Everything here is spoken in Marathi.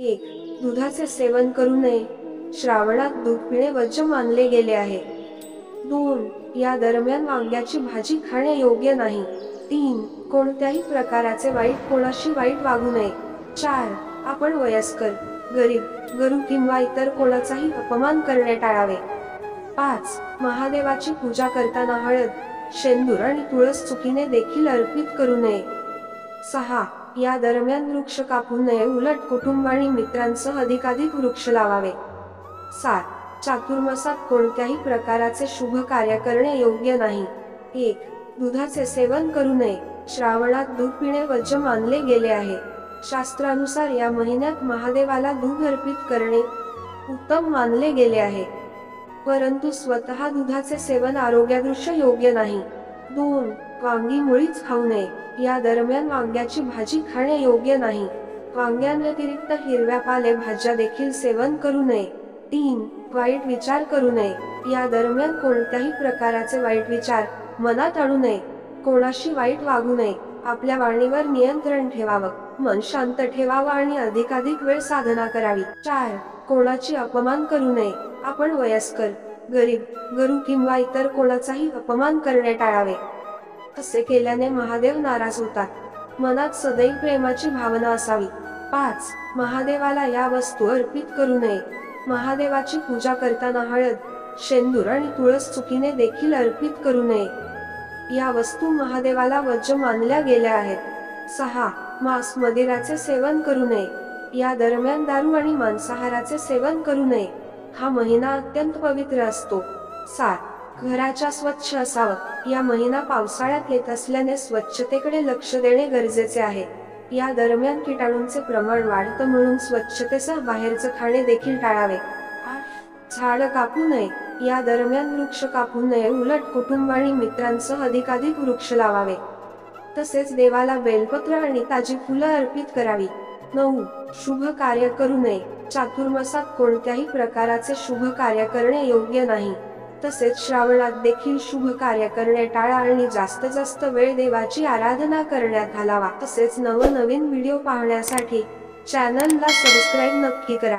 1. दुधाचे सेवन करू नये. श्रावणात दूध पिणे वर्ज्य मानले गेले आहे. 2. या दरम्यान वांग्याची भाजी खाणे योग्य नाही. 3. कोणत्याही प्रकाराचे कोणाशी वाईट वागू नये. 4. आपण वयस्कर, गरीब, गरू किंवा इतर कोणाचाही अपमान करणे टाळावे. 5. महादेवाची पूजा करताना हळद, शेंदूर आणि तुळस चुकीने देखील अर्पित करू नये. 6. या दरम्यान वृक्ष कापू नये, उलट कुटुंब आणि मित्रांसह अधिकाधिक वृक्ष लावावे. 7. चातुर्मासात कोणत्याही प्रकाराचे शुभ कार्य करणे योग्य नाही. 1. दुधाचे सेवन करू नये. श्रावणात दूध पिणे वर्ज्य मानले गेले आहे. शास्त्रानुसार या महिन्यात महादेवाला दूध अर्पित करणे उत्तम मानले गेले आहे, परंतु स्वतः दुधाचे सेवन आरोग्यदृष्ट्या योग्य नाही. 2. वांगी मुळीच खाऊ नये. या दरम्यान वांग्याची भाजी खाणे योग्य नाही. वांग्यांव्यतिरिक्त हिरव्या पालेभाज्या देखील सेवन करू नये. 3. वाईट विचार करू नये. या दरम्यान कोणत्याही प्रकाराचे वाईट विचार मनात आणू नये. कोणाशी वाईट वागू नये. आपल्या वाणीवर नियंत्रण ठेवावं, मन शांत ठेवावं आणि अधिकाधिक वेळ साधना करावी. 4. कोणाची अपमान करू नये. आपण वयस्कर, गरीब, गरू किंवा इतर कोणाचाही अपमान करणे टाळावे. असे केल्याने महादेव नाराज होतात. मनात सदैव प्रेमाची भावना असावी. 5. महादेवाला या वस्तू अर्पित करू नये. महादेवाची पूजा करताना हळद, शेंदूर आणि तुळस चुकीने देखील अर्पित करू नये. या वस्तू महादेवाला वर्ज्य मानल्या गेल्या आहेत. 6. मांस मदिराचे सेवन करू नये. या दरम्यान दारू आणि मांसाहाराचे सेवन करू नये. हा महिना अत्यंत पवित्र असतो. 7. घराच्या स्वच्छ असावं. या महिना पावसाळ्यात येत असल्याने स्वच्छतेकडे लक्ष देणे गरजेचे आहे. या दरम्यान किटाणूंचे प्रमाण वाढतं, म्हणून स्वच्छतेसह बाहेरचं खाणे देखील टाळावे. 8. झाड कापू नये. या दरम्यान वृक्ष कापू नये, उलट कुटुंब आणि मित्रांसह अधिकाधिक वृक्ष लावावे. तसेच देवाला बेलपत्र आणि ताजी फुलं अर्पित करावी. 9. शुभ कार्य करू नये. चातुर्मासात कोणत्याही प्रकाराचे शुभ कार्य करणे योग्य नाही. तसेच श्रावणात देखील शुभ कार्य करणे टाळा आणि जास्तीत जास्त वेळ देवाची आराधना करण्यात घालावा. तसेच नवनवीन व्हिडिओ पाहण्यासाठी चॅनलला सबस्क्राईब नक्की करा.